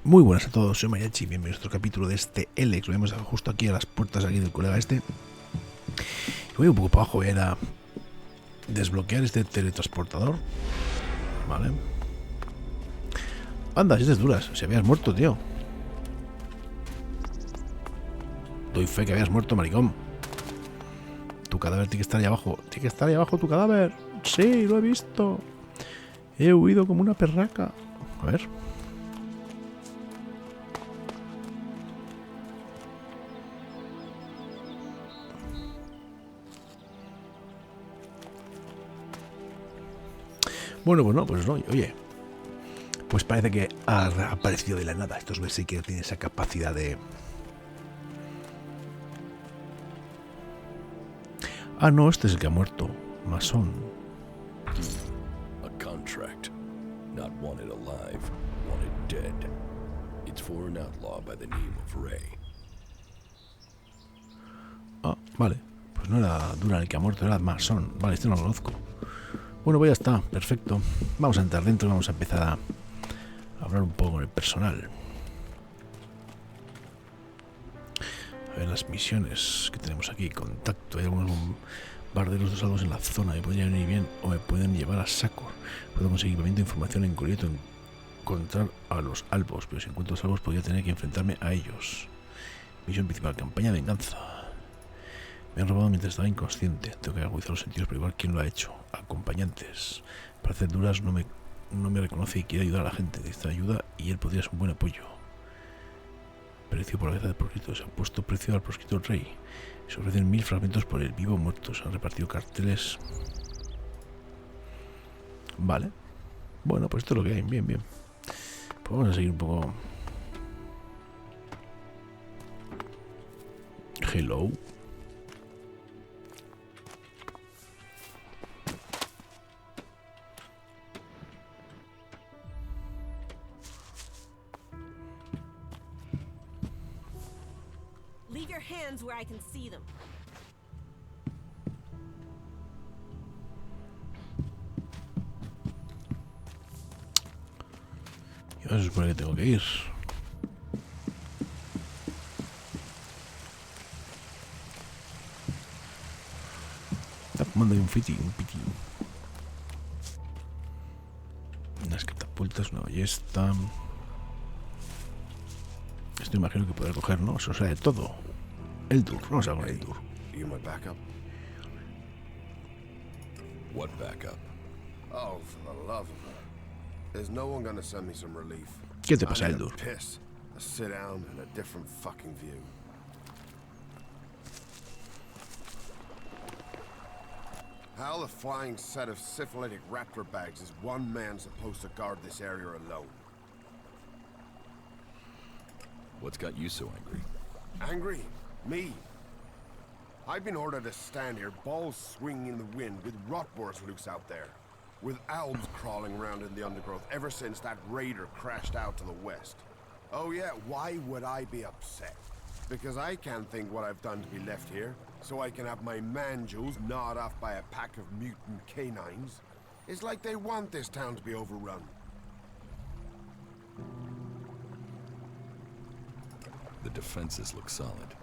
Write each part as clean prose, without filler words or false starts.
Muy buenas a todos, soy Mariatxi, bienvenidos a otro capítulo de este Elex. Lo vemos justo aquí a las puertas aquí del colega este. Y voy un poco para abajo, voy a ir a desbloquear este teletransportador. Vale. Anda, si es duras, si habías muerto, tío. Doy fe que habías muerto, maricón. Tu cadáver tiene que estar ahí abajo. Tiene que estar ahí abajo tu cadáver. Sí, lo he visto. He huido como una perraca. A ver. Bueno, pues no, pues no, oye. Pues parece que ha aparecido de la nada. Estos sí que tiene esa capacidad de... Ah, no, este es el que ha muerto. Masón. A contract. Not wanted alive, wanted dead. It's for an outlaw by the name of Ray. Ah, vale. Pues no era Duran el que ha muerto, era Masón. Vale, este no lo conozco. Bueno, pues ya está, perfecto. Vamos a entrar dentro y vamos a empezar a hablar un poco con el personal. A ver las misiones que tenemos aquí. Contacto. Hay algunos bombarderos de salvos en la zona. Me podrían venir bien o me pueden llevar a saco. Puedo conseguir equipamiento de información en Goliet, encontrar a los albos. Pero si encuentro salvos podría tener que enfrentarme a ellos. Misión principal, campaña de venganza. Me han robado mientras estaba inconsciente. Tengo que agudizar los sentidos, pero igual quién lo ha hecho. Acompañantes. Para hacer duras no me reconoce y quiere ayudar a la gente. Necesita ayuda y él podría ser un buen apoyo. Precio por la cabeza del proscrito. Se han puesto precio al proscrito rey. Se ofrecen 1000 fragmentos por el vivo muerto. Se han repartido carteles. Vale. Bueno, pues esto es lo que hay. Bien, bien. Pues vamos a seguir un poco. Hello. Leave your hands where I can see them. Y ahora se supone que tengo que ir. Está fumando ahí un piti. Unas catapultas, una ballesta. Esto imagino que poder coger, ¿no? Eso sea de todo. El tour, vamos a con el tour. You my backup? What backup? Oh, for the love of her. Is no one gonna send me some relief? ¿Qué te pasa, I need Eldur? a piss, a sit down, and a different fucking view. How the flying set of syphilitic raptor bags is one man supposed to guard this area alone? What's got you so angry? Angry? Me? I've been ordered to stand here, balls swinging in the wind, with rotboars loose out there. With albs crawling around in the undergrowth ever since that raider crashed out to the west. Oh yeah, why would I be upset? Because I can't think what I've done to be left here, so I can have my man-jewels gnawed off by a pack of mutant canines. It's like they want this town to be overrun. The defenses look solid.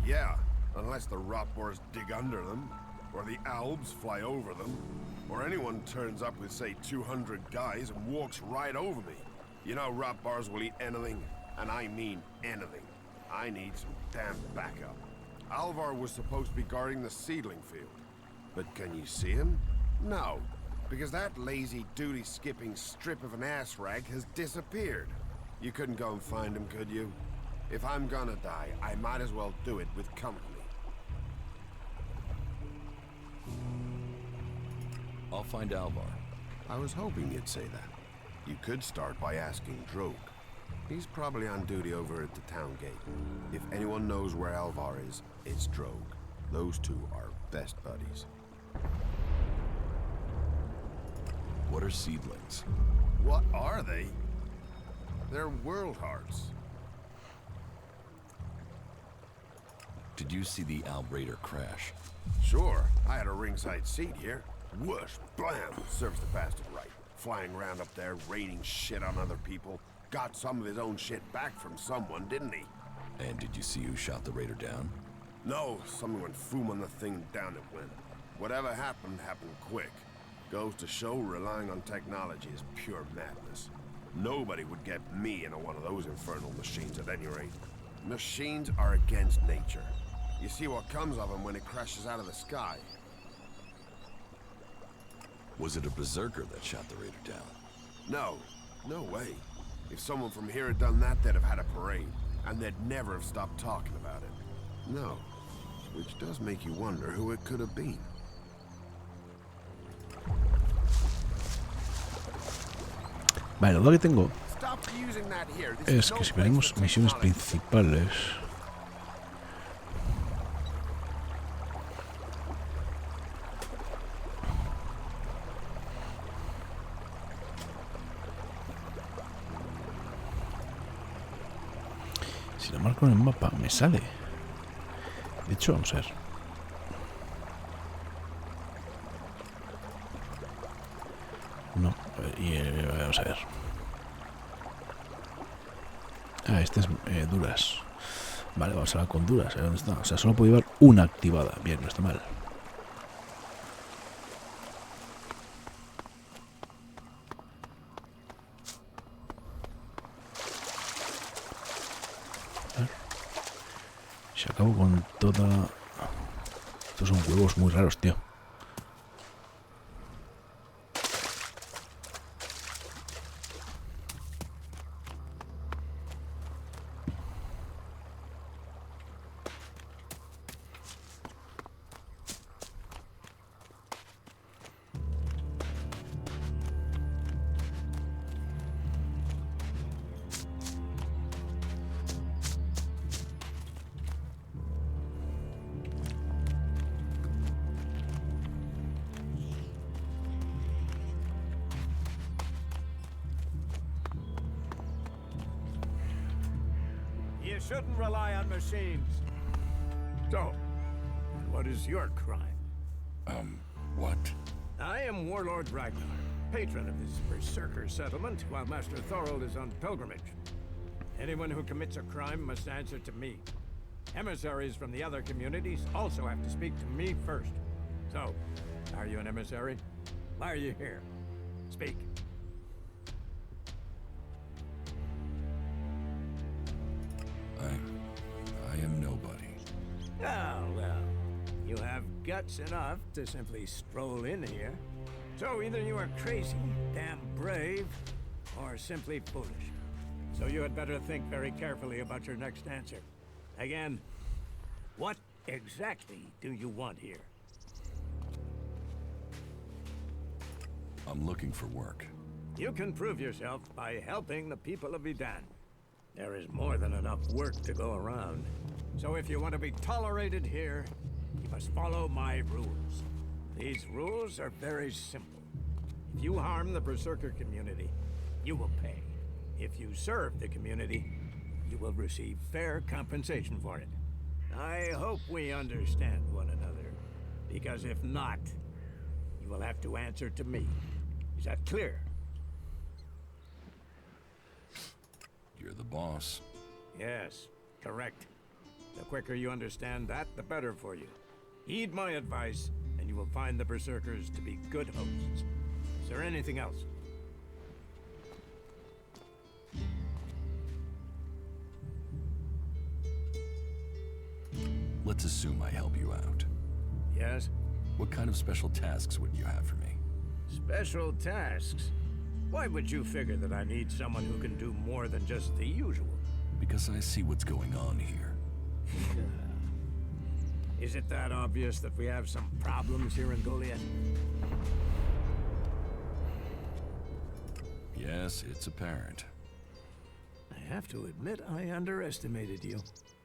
Yeah, unless the rotboars dig under them, or the albs fly over them, or anyone turns up with, say, 200 guys and walks right over me. You know rotboars will eat anything, and I mean anything. I need some damn backup. Alvar was supposed to be guarding the seedling field. But can you see him? No, because that lazy duty-skipping strip of an ass rag has disappeared. You couldn't go and find him, could you? If I'm gonna die, I might as well do it with company. I'll find Alvar. I was hoping you'd say that. You could start by asking Drogue. He's probably on duty over at the town gate. If anyone knows where Alvar is, it's Drogue. Those two are best buddies. What are seedlings? What are they? They're world hearts. Did you see the Alb Raider crash? Sure, I had a ringside seat here. Whoosh, blam, serves the bastard right. Flying around up there, raining shit on other people. got some of his own shit back from someone, didn't he? And did you see who shot the raider down? No, someone went foom on the thing, down it went. Whatever happened, happened quick. Goes to show relying on technology is pure madness. Nobody would get me into one of those infernal machines at any rate. Machines are against nature. You see what comes of them when it crashes out of the sky. Was it a berserker that shot the raider down? No, no way. If someone from here had done that, they'd have had a parade. And they'd never have stopped talking about it. No. Which does make you wonder who it could have been. Vale, la duda que tengo Stop using that here. This es is que no si place veremos for misiones technology. principales. Si la marco en el mapa, me sale. De hecho, vamos a ver. No, vamos a ver. Ah, este es duras. Vale, vamos a ver con duras. A ver dónde está. O sea, solo puedo llevar una activada. Bien, no está mal. A ver. Si acabo con toda... Estos son huevos muy raros, tío. You shouldn't rely on machines. So, what is your crime? What? I am Warlord Ragnar, patron of this berserker settlement, while Master Thorold is on pilgrimage. Anyone who commits a crime must answer to me. Emissaries from the other communities also have to speak to me first. So, are you an emissary? Why are you here? Speak. I am nobody. Oh, well, you have guts enough to simply stroll in here. So either you are crazy, damn brave, or simply foolish. So you had better think very carefully about your next answer. Again, what exactly do you want here? I'm looking for work. You can prove yourself by helping the people of Vidan. There is more than enough work to go around. So if you want to be tolerated here, you must follow my rules. These rules are very simple. If you harm the Berserker community, you will pay. If you serve the community, you will receive fair compensation for it. I hope we understand one another, because if not, you will have to answer to me. Is that clear? You're the boss. Yes, correct. The quicker you understand that, the better for you. Heed my advice, and you will find the Berserkers to be good hosts. Is there anything else? Let's assume I help you out. Yes? What kind of special tasks would you have for me? Special tasks? Why would you figure that I need someone who can do more than just the usual? Because I see what's going on here. Is it that obvious that we have some problems here in Goliet? Yes, it's apparent. I have to admit I underestimated you.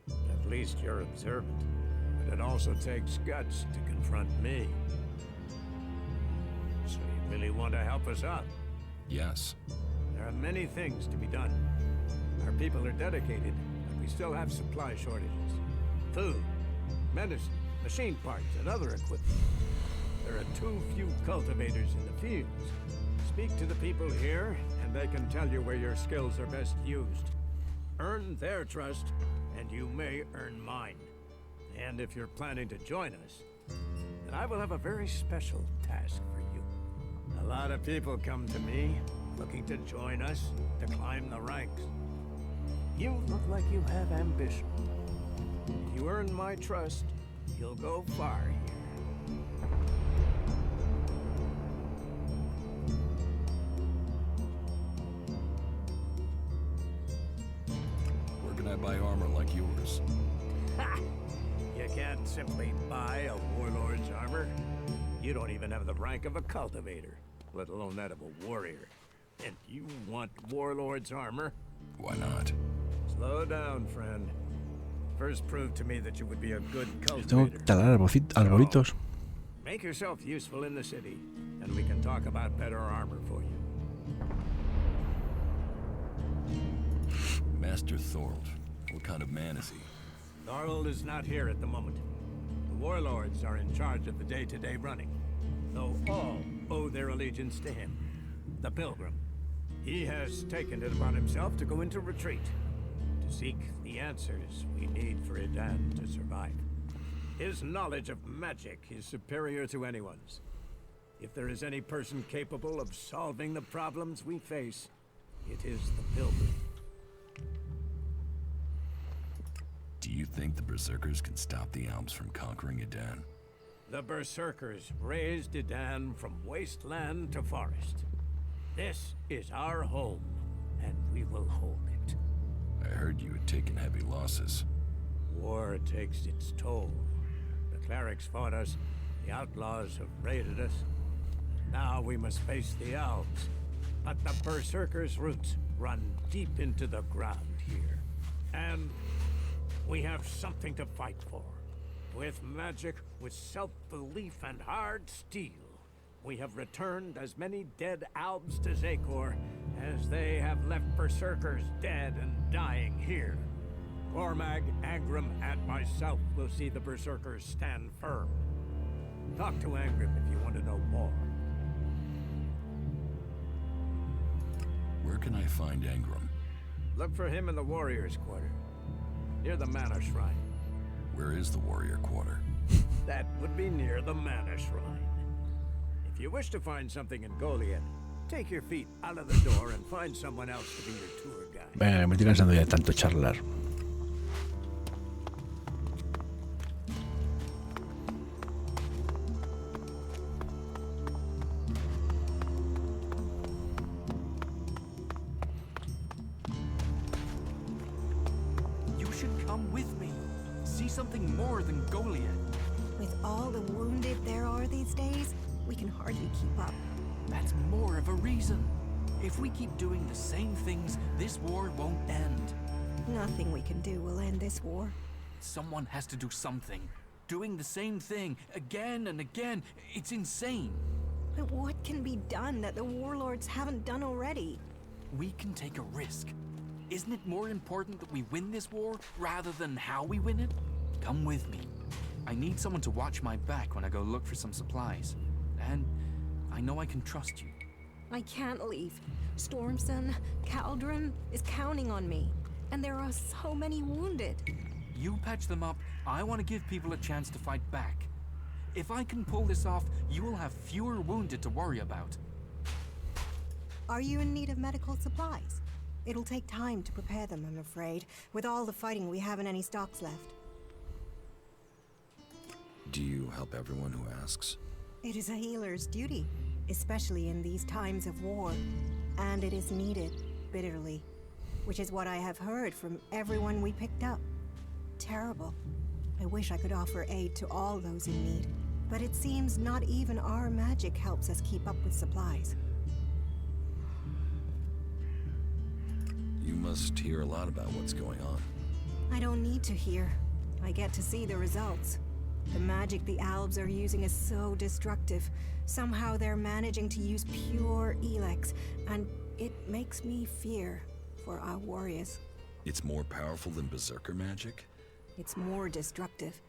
At least you're observant. But it also takes guts to confront me. So you really want to help us out? Yes. There are many things to be done. Our people are dedicated, but we still have supply shortages. Food, medicine, machine parts, and other equipment. There are too few cultivators in the fields. Speak to the people here, and they can tell you where your skills are best used. Earn their trust, and you may earn mine. And if you're planning to join us, then I will have a very special task for you. A lot of people come to me looking to join us, to climb the ranks. You look like you have ambition. If you earn my trust, you'll go far here. Where can I buy armor like yours? Ha! You can't simply buy a warlord's armor. You don't even have the rank of a cultivator, let alone that of a warrior. And you want warlord's armor? Why not? Slow down, friend. First prove to me that you would be a good Tengo que cultivator. talar arbolitos. Make yourself useful in the city, and we can talk about better armor for you. Master Thorold. What kind of man is he? Thorold is not here at the moment. The warlords are in charge of the day-to-day running, though all owe their allegiance to him, the Pilgrim. He has taken it upon himself to go into retreat, to seek the answers we need for Edan to survive. His knowledge of magic is superior to anyone's. If there is any person capable of solving the problems we face, it is the Pilgrim. Do you think the Berserkers can stop the Alps from conquering Edan? The Berserkers raised Edan from wasteland to forest. This is our home, and we will hold it. I heard you had taken heavy losses. War takes its toll. The clerics fought us, the outlaws have raided us. Now we must face the Alps. But the Berserkers' roots run deep into the ground here. And we have something to fight for. With magic, with self-belief and hard steel, we have returned as many dead Albs to Zakor as they have left Berserkers dead and dying here. Cormag, Angrim, and myself will see the Berserkers stand firm. Talk to Angrim if you want to know more. Where can I find Angrim? Look for him in the Warriors' Quarter, near the Mana Shrine. Where is the Warrior Quarter? That would be near the Mana Shrine. If you wish to find something in Goliet, take your feet out of the door and find someone else to be your tour guide. Venga, me estoy cansando ya de tanto charlar. You should come with me. See something more than Goliet. With all the wounded there are these days, we can hardly keep up. That's more of a reason. If we keep doing the same things, this war won't end. Nothing we can do will end this war. Someone has to do something. Doing the same thing again and again, it's insane. But what can be done that the warlords haven't done already? We can take a risk. Isn't it more important that we win this war rather than how we win it? Come with me. I need someone to watch my back when I go look for some supplies. And I know I can trust you. I can't leave. Stormson, Caldron is counting on me. And there are so many wounded. You patch them up, I want to give people a chance to fight back. If I can pull this off, you will have fewer wounded to worry about. Are you in need of medical supplies? It'll take time to prepare them, I'm afraid. With all the fighting, we haven't any stocks left. Do you help everyone who asks? It is a healer's duty, especially in these times of war. And it is needed, bitterly. Which is what I have heard from everyone we picked up. Terrible. I wish I could offer aid to all those in need. But it seems not even our magic helps us keep up with supplies. You must hear a lot about what's going on. I don't need to hear. I get to see the results. The magic the Albs are using is so destructive. Somehow they're managing to use pure Elex, and it makes me fear for our warriors. It's more powerful than Berserker magic? It's more destructive.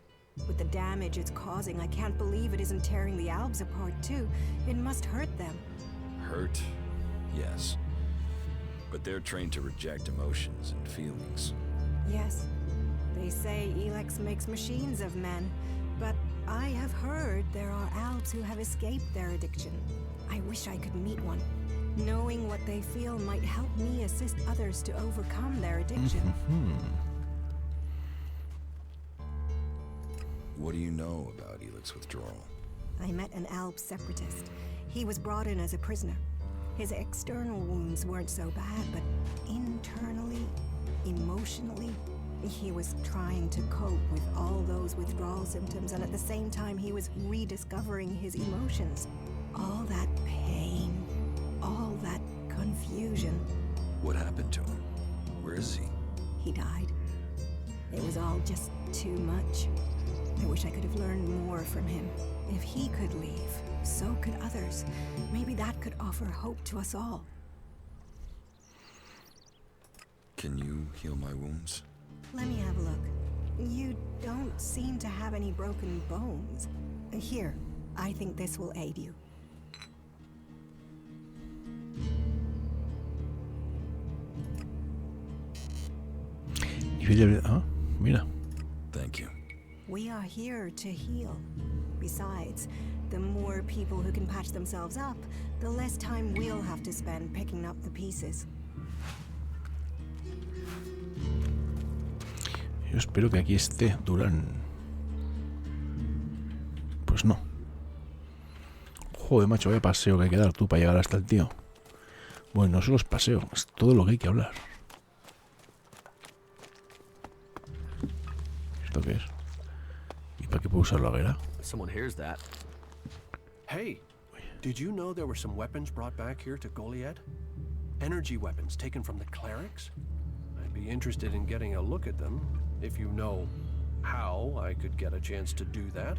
With the damage it's causing, I can't believe it isn't tearing the Albs apart too. It must hurt them. Hurt? Yes. But they're trained to reject emotions and feelings. Yes. They say Elex makes machines of men, but I have heard there are elves who have escaped their addiction. I wish I could meet one. Knowing what they feel might help me assist others to overcome their addiction. What do you know about Elex withdrawal? I met an elf separatist. He was brought in as a prisoner. His external wounds weren't so bad, but internally, emotionally, he was trying to cope with all those withdrawal symptoms, and at the same time he was rediscovering his emotions. All that pain, all that confusion. What happened to him? Where is he? He died. It was all just too much. I wish I could have learned more from him. If he could leave, so could others. Maybe that could offer hope to us all. Can you heal my wounds? Let me have a look. You don't seem to have any broken bones. Here, I think this will aid you. Ah, mira. Thank you. We are here to heal. Besides, the more people who can patch themselves up, the less time we'll have to spend picking up the pieces. Yo espero que aquí esté Durán. Pues no. Joder, macho, vaya paseo que hay que dar tú para llegar hasta el tío. Bueno, no solo es paseo, es todo lo que hay que hablar. ¿Esto qué es? ¿Y para qué puedo usar la hoguera? Someone hears that. Hey, did you know there were some weapons brought back here to Goliet? Energy weapons taken from the clerics? I'd be interested in getting a look at them, if you know how I could get a chance to do that.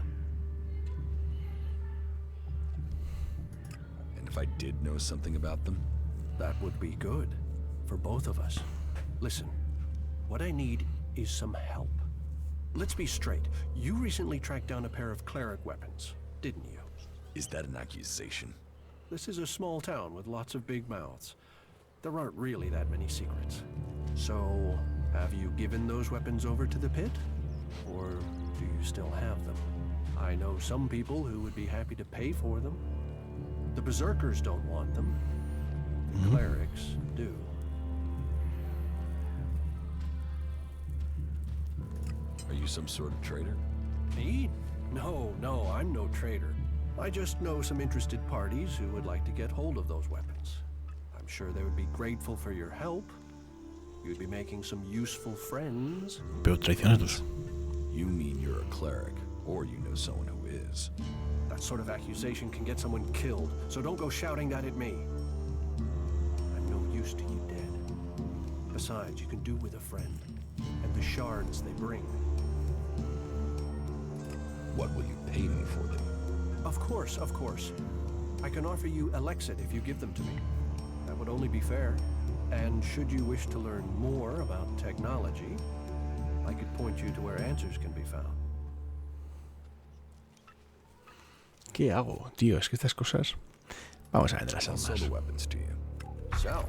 And if I did know something about them? That would be good, for both of us. Listen, what I need is some help. Let's be straight. You recently tracked down a pair of cleric weapons, didn't you? Is that an accusation? This is a small town with lots of big mouths. There aren't really that many secrets. So, have you given those weapons over to the pit? Or do you still have them? I know some people who would be happy to pay for them. The berserkers don't want them. The clerics do. Are you some sort of traitor? Me? No, I'm no traitor. I just know some interested parties who would like to get hold of those weapons. I'm sure they would be grateful for your help. You'd be making some useful friends. Pero traicionados. You mean you're a cleric, or you know someone who is. That sort of accusation can get someone killed, so don't go shouting that at me. I'm no use to you dead. Besides, you can do with a friend, and the shards they bring. What will you pay me for them? Of course. I can offer you Elex if you give them to me. That would only be fair. And should you wish to learn more about technology, I could point you to where answers can be found. ¿Qué hago, tío? Es que estas cosas... Vamos a venderlas I'll aún sell más. the weapons to you. Sell?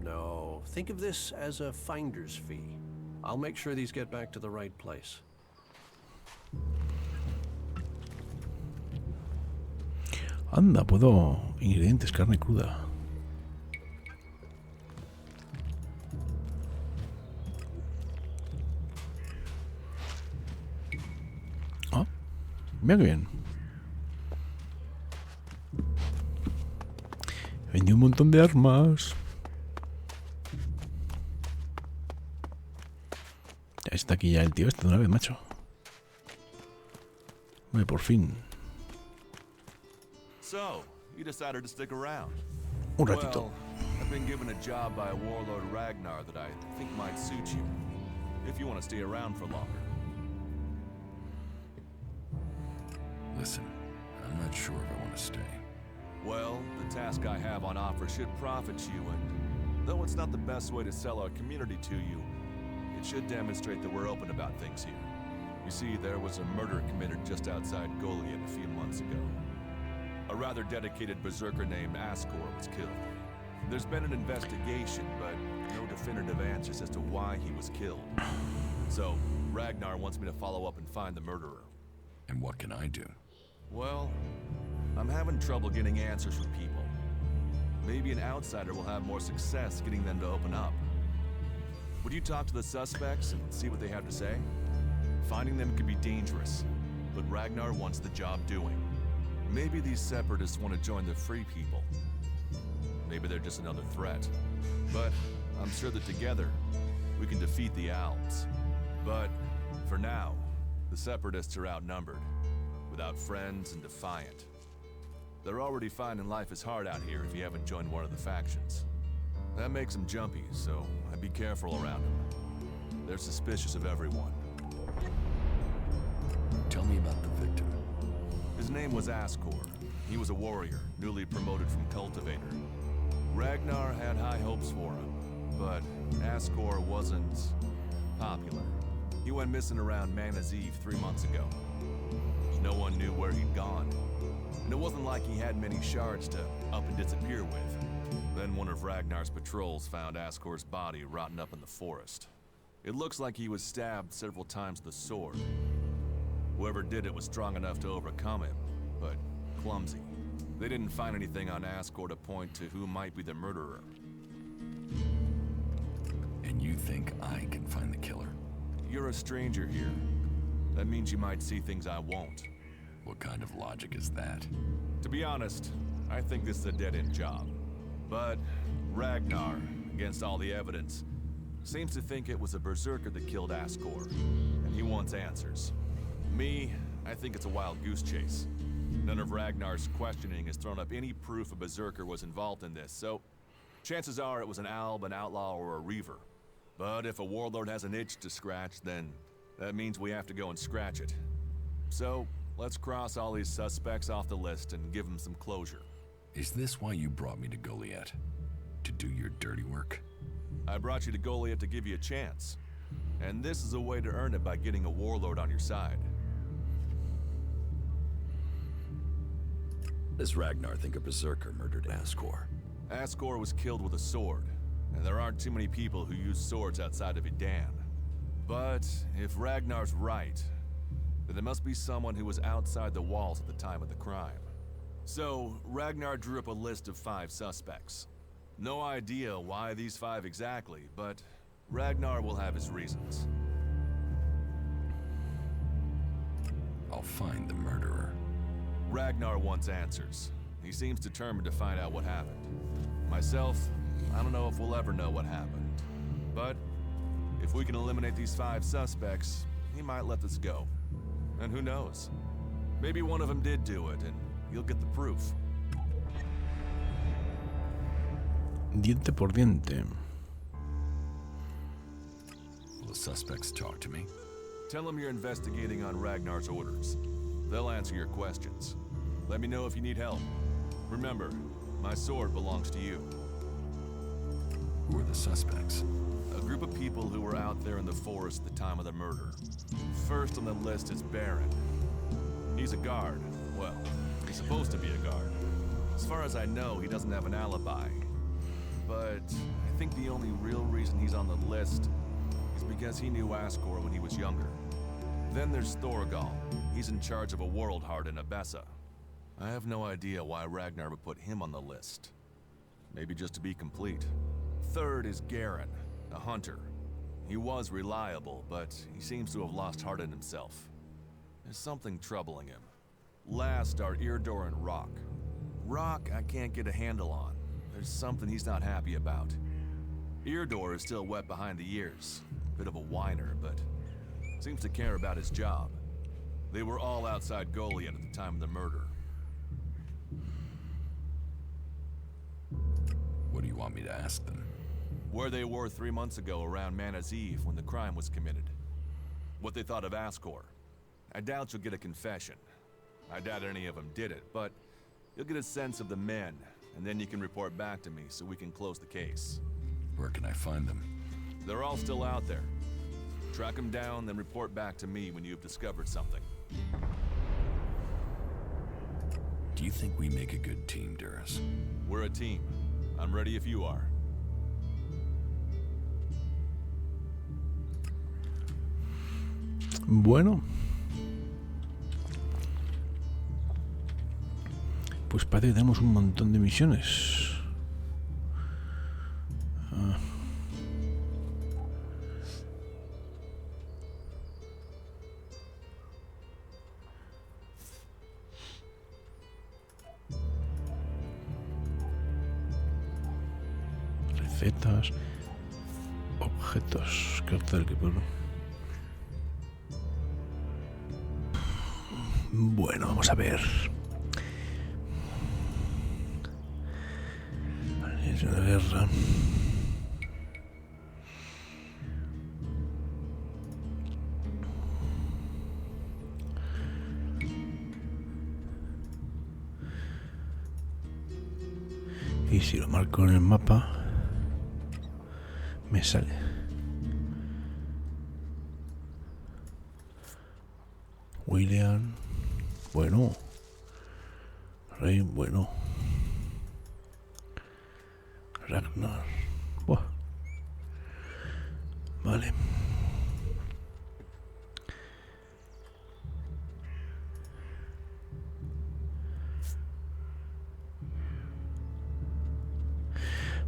No, think of this as a finder's fee. I'll make sure these get back to the right place. Anda, puedo... Ingredientes, carne cruda. Ah, mira que bien. Vendí un montón de armas. Ya está aquí ya el tío este de una vez, macho. Hombre, por fin. So, you decided to stick around. Un ratito. Well, I've been given a job by a warlord Ragnar that I think might suit you, if you want to stay around for longer. Listen, I'm not sure if I want to stay. Well, the task I have on offer should profit you, and though it's not the best way to sell our community to you, it should demonstrate that we're open about things here. You see, there was a murder committed just outside Goliet a few months ago. A rather dedicated berserker named Ascor was killed. There's been an investigation, but no definitive answers as to why he was killed. So, Ragnar wants me to follow up and find the murderer. And what can I do? Well, I'm having trouble getting answers from people. Maybe an outsider will have more success getting them to open up. Would you talk to the suspects and see what they have to say? Finding them could be dangerous, but Ragnar wants the job doing. Maybe these separatists want to join the free people. Maybe they're just another threat. But I'm sure that together, we can defeat the Alps. But for now, the separatists are outnumbered, without friends and defiant. They're already finding life is hard out here if you haven't joined one of the factions. That makes them jumpy, so I'd be careful around them. They're suspicious of everyone. Tell me about the victim. His name was Askor. He was a warrior, newly promoted from cultivator. Ragnar had high hopes for him, but Askor wasn't popular. He went missing around Mana's Eve 3 months ago. No one knew where he'd gone. And it wasn't like he had many shards to up and disappear with. Then one of Ragnar's patrols found Askor's body rotting up in the forest. It looks like he was stabbed several times with a sword. Whoever did it was strong enough to overcome him, but clumsy. They didn't find anything on Askor to point to who might be the murderer. And you think I can find the killer? You're a stranger here. That means you might see things I won't. What kind of logic is that? To be honest, I think this is a dead-end job. But Ragnar, against all the evidence, seems to think it was a berserker that killed Askor, and he wants answers. Me, I think it's a wild goose chase. None of Ragnar's questioning has thrown up any proof a berserker was involved in this, so chances are it was an alb, an outlaw, or a reaver. But if a warlord has an itch to scratch, then that means we have to go and scratch it. So, let's cross all these suspects off the list and give them some closure. Is this why you brought me to Goliet? To do your dirty work? I brought you to Goliet to give you a chance. And this is a way to earn it by getting a warlord on your side. Does Ragnar think a berserker murdered Askor? Askor was killed with a sword, and there aren't too many people who use swords outside of Idan. But if Ragnar's right, then there must be someone who was outside the walls at the time of the crime. So, Ragnar drew up a list of 5 suspects. No idea why these 5 exactly, but Ragnar will have his reasons. I'll find the murderer. Ragnar wants answers. He seems determined to find out what happened. Myself, I don't know if we'll ever know what happened. But if we can eliminate these 5 suspects, he might let this go. And who knows? Maybe one of them did do it, and you'll get the proof. Diente por diente. Will the suspects talk to me? Tell them you're investigating on Ragnar's orders. They'll answer your questions. Let me know if you need help. Remember, my sword belongs to you. Who are the suspects? A group of people who were out there in the forest at the time of the murder. First on the list is Baron. He's a guard. Well, he's supposed to be a guard. As far as I know, he doesn't have an alibi. But I think the only real reason he's on the list is because he knew Askor when he was younger. Then there's Thorgal. He's in charge of a world heart in Abessa. I have no idea why Ragnar would put him on the list. Maybe just to be complete. Third is Garen, a hunter. He was reliable, but he seems to have lost heart in himself. There's something troubling him. Last are Eardor and Rock. Rock I can't get a handle on. There's something he's not happy about. Eardor is still wet behind the ears. Bit of a whiner, but seems to care about his job. They were all outside Goliet at the time of the murder. What do you want me to ask them? Where they were 3 months ago around Mana's Eve when the crime was committed. What they thought of Askor. I doubt you'll get a confession. I doubt any of them did it, but you'll get a sense of the men, and then you can report back to me so we can close the case. Where can I find them? They're all still out there. Track them down, then report back to me when you've discovered something. Do you think we make a good team, Duras? We're a team. I'm ready if you are. Bueno. Pues parece que tenemos un montón de misiones. Recetas, objetos, cartel que puedo. Bueno, vamos a ver. Es una guerra. Y si lo marco en el mapa, me sale. William, bueno. Rey, bueno. Ragnar. Buah. Vale.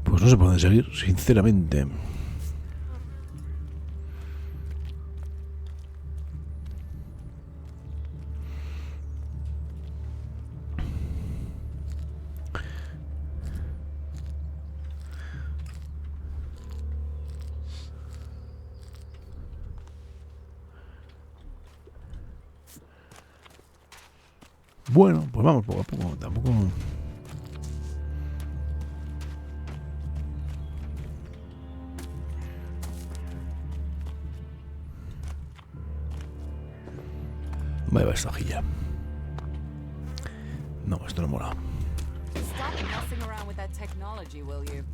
Pues no se pueden seguir, sinceramente. Bueno, pues vamos poco a poco, tampoco... Vaya vastajilla. No, esto no mola. Stop messing around with that technology, will you?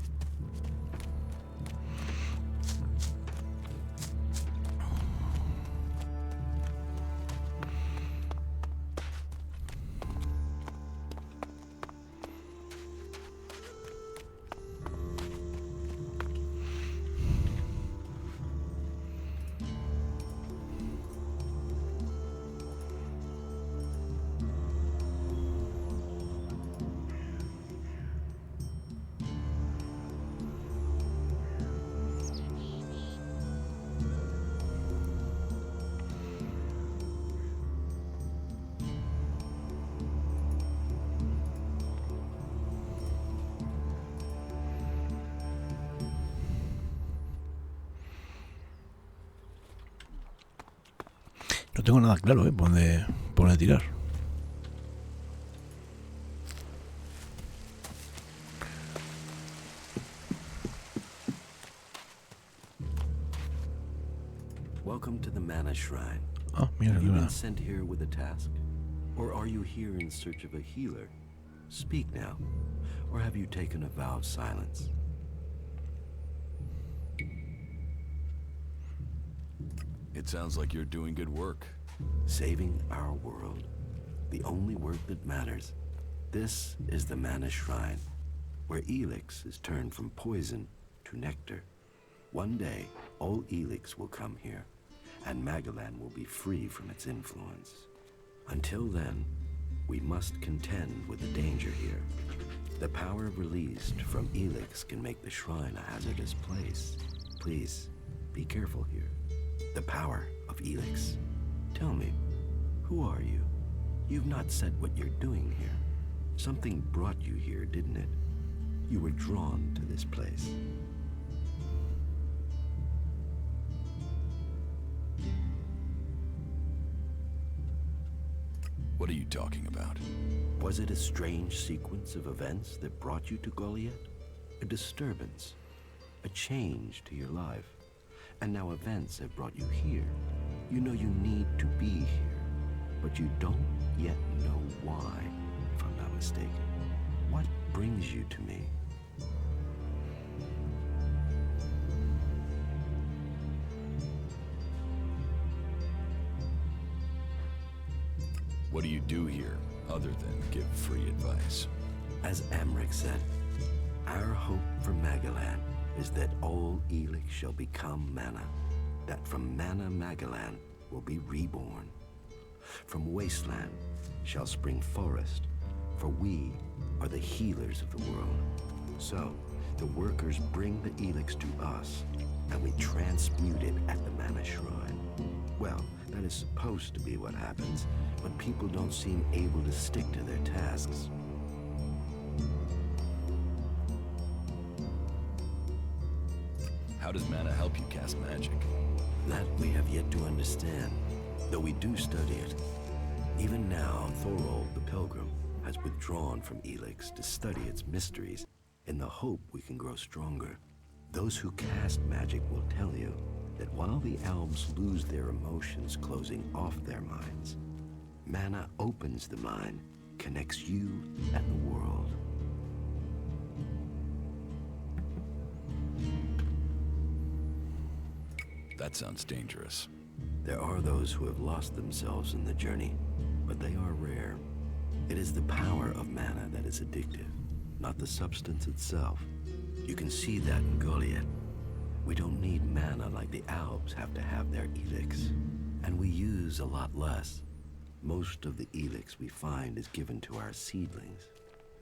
No tengo nada claro, por dónde tirar. Welcome to the Mana Shrine. Ah, mira, Have you mira. been sent here with a task? Or are you here in search of a healer? Speak now. Or have you taken a vow of silence? It sounds like you're doing good work. Saving our world. The only work that matters. This is the Mana Shrine, where Elex is turned from poison to nectar. One day, all Elex will come here, and Magalan will be free from its influence. Until then, we must contend with the danger here. The power released from Elex can make the shrine a hazardous place. Please, be careful here. The power of Elex. Tell me, who are you? You've not said what you're doing here. Something brought you here, didn't it? You were drawn to this place. What are you talking about? Was it a strange sequence of events that brought you to Goliet? A disturbance, a change to your life. And now events have brought you here. You know you need to be here, but you don't yet know why, if I'm not mistaken. What brings you to me? What do you do here, other than give free advice? As Amric said, Our hope for Magalan is that all Elex shall become mana, that from mana Magalan will be reborn. From wasteland shall spring forest, for we are the healers of the world. So, the workers bring the Elex to us, and we transmute it at the mana shrine. Well, that is supposed to be what happens, but people don't seem able to stick to their tasks. How does mana help you cast magic? That we have yet to understand, though we do study it. Even now, Thorold the Pilgrim has withdrawn from Elex to study its mysteries in the hope we can grow stronger. Those who cast magic will tell you that while the elves lose their emotions closing off their minds, mana opens the mind, connects you and the world. That sounds dangerous. There are those who have lost themselves in the journey, but they are rare. It is the power of mana that is addictive, not the substance itself. You can see that in Goliet. We don't need mana like the Alps have to have their Elex, and we use a lot less. Most of the Elex we find is given to our seedlings.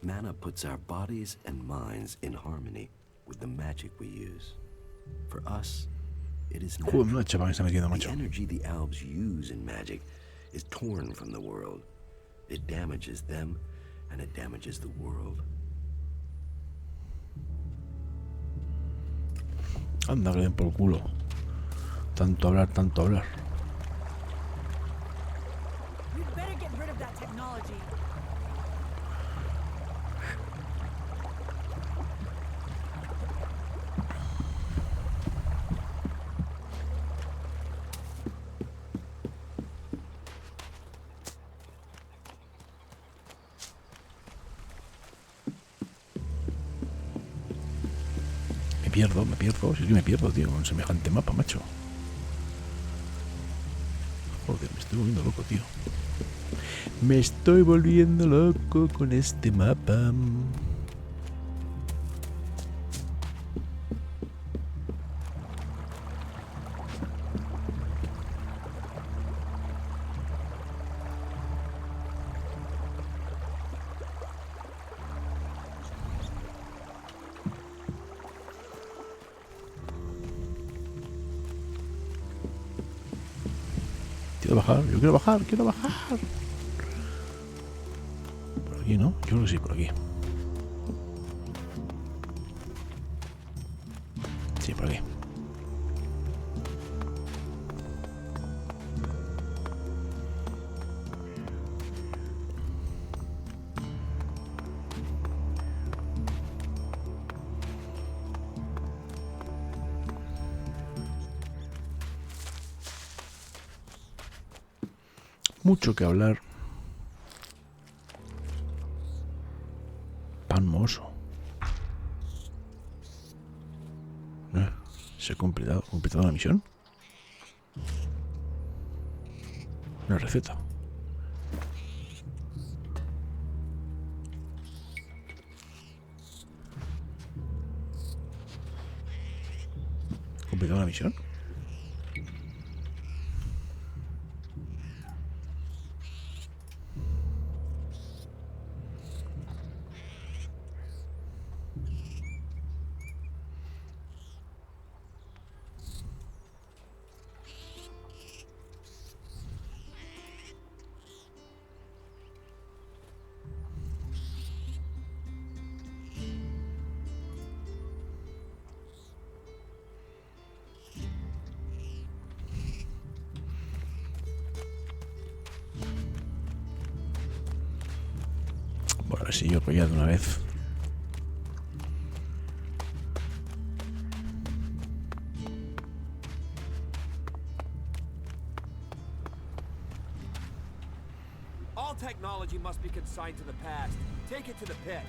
Mana puts our bodies and minds in harmony with the magic we use. For us, it is natural. The energy the Alps use in magic is torn from the world. It damages them, and it damages the world. Anda, que den por culo. Tanto hablar, tanto hablar. We'd better get rid of that technology. Me pierdo, si es que me pierdo, tío, con semejante mapa, macho. Joder, me estoy volviendo loco, tío. Me estoy volviendo loco con este mapa. Quiero bajar, yo quiero bajar, quiero bajar. Por aquí, ¿no? Yo creo que sí, por aquí. Sí, por aquí. Mucho que hablar. Pan mozo. ¿Se ha completado la misión? Una receta. ¿Completado la misión? Bueno, a ver si yo ya de una vez. All technology must be consigned to the past. Take it to the pit.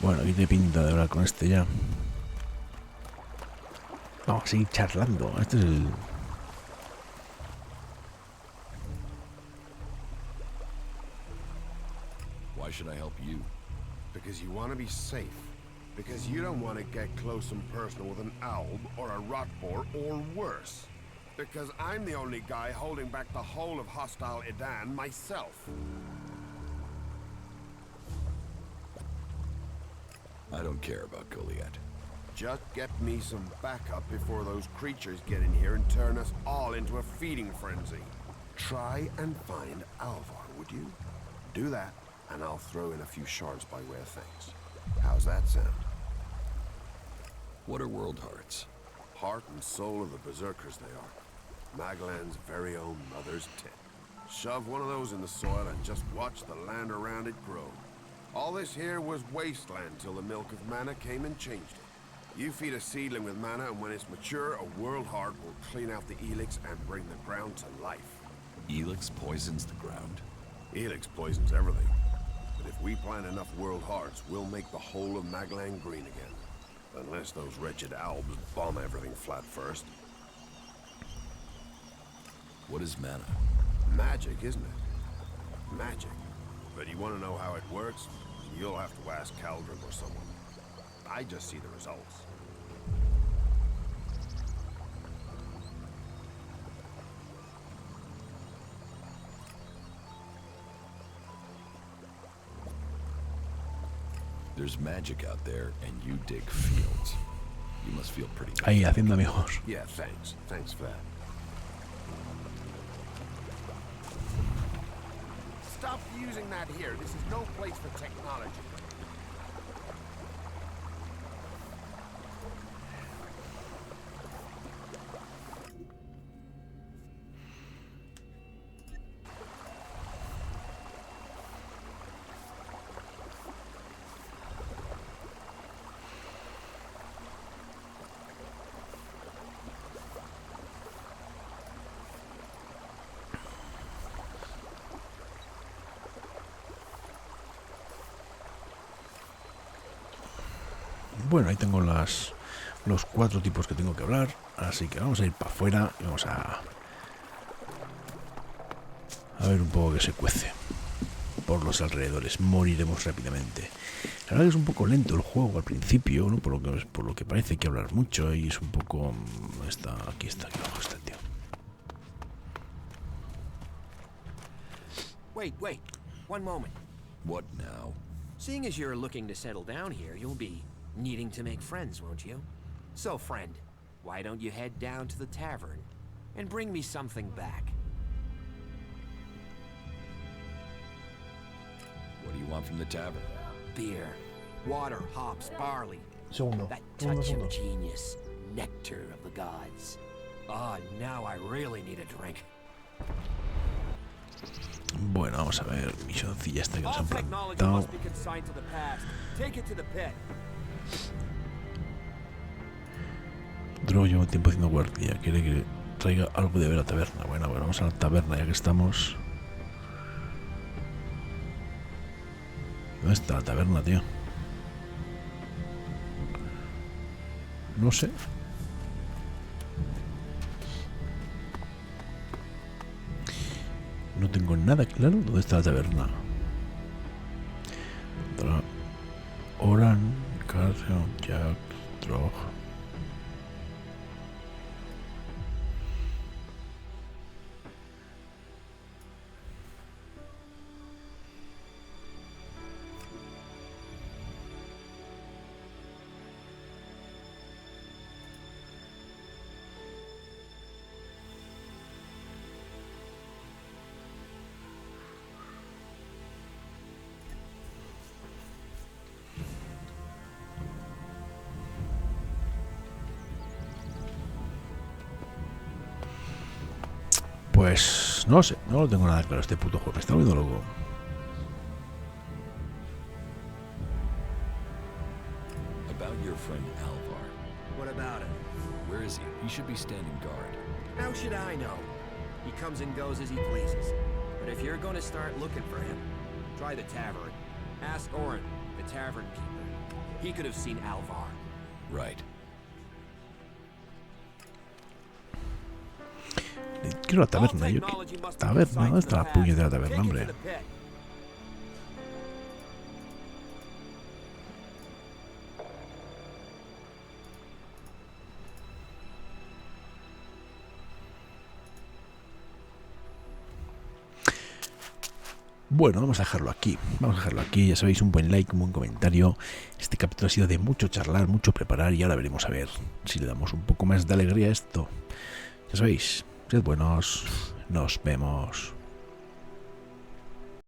Bueno, aquí te pinta de hablar con este ya. Vamos a seguir charlando. Este es el... Why should I help you? Because you want to be safe. Because you don't want to get close and personal with an alb or a rot boar or worse. Because I'm the only guy holding back the whole of hostile Edan myself. I don't care about Goliet. Just get me some backup before those creatures get in here and turn us all into a feeding frenzy. Try and find Alvar, would you? Do that, and I'll throw in a few shards by way of thanks. How's that sound? What are world hearts? Heart and soul of the berserkers they are. Maglan's very own mother's tit. Shove one of those in the soil and just watch the land around it grow. All this here was wasteland till the milk of mana came and changed it. You feed a seedling with mana, and when it's mature, a world heart will clean out the Elex and bring the ground to life. Elex poisons the ground? Elex poisons everything. But if we plant enough world hearts, we'll make the whole of Maglan green again. Unless those wretched albs bomb everything flat first. What is mana? Magic, isn't it? Magic. But you want to know how it works? You'll have to ask Caldrum or someone. I just see the results. There's magic out there, and you dig fields. You must feel pretty good. Ahí, haciendo amigos. Yeah, thanks. Thanks for that. Stop using that here. This is no place for technology. Bueno, ahí tengo los 4 tipos que tengo que hablar, así que vamos a ir para afuera y vamos a ver un poco que se cuece por los alrededores. Moriremos rápidamente. La verdad que es un poco lento el juego al principio, ¿no? Por lo que parece que hablar mucho y es un poco... Aquí abajo está el tío. Wait, one moment. What now? Seeing as you're looking to settle down here, you'll be needing to make friends, won't you? So, friend, why don't you head down to the tavern and bring me something back? What do you want from the tavern? Beer, water, hops, barley. Segundo. That touch of genius, nectar of the gods. Ah, now I really need a drink. Bueno, vamos a ver, misioncilla esta que nos All han technology plantado. must be consigned to the past. Take it to the pit. Drogo lleva un tiempo haciendo guardia. Quiere que traiga algo de ver a la taberna. Bueno, vamos a la taberna ya que estamos. ¿Dónde está la taberna, tío? No sé. No tengo nada claro dónde está la taberna. Oran, Carrion, Jack, Drog. Pues no sé, no lo tengo nada claro este puto juego, me está volviendo loco. About your friend Alvar. What about him? Where is he? He should be standing guard. How should I know? He comes and goes as he pleases. But if you're going to start looking for him, try the tavern. Ask Orin, the tavern keeper. He could have seen Alvar. Right. Quiero la taberna. Yo taberna, ¿dónde está la puñetera de la taberna, hombre? Bueno, vamos a dejarlo aquí. Ya sabéis, un buen like, un buen comentario. Este capítulo ha sido de mucho charlar, mucho preparar y ahora veremos a ver si le damos un poco más de alegría a esto. Ya sabéis, sed buenos, nos vemos.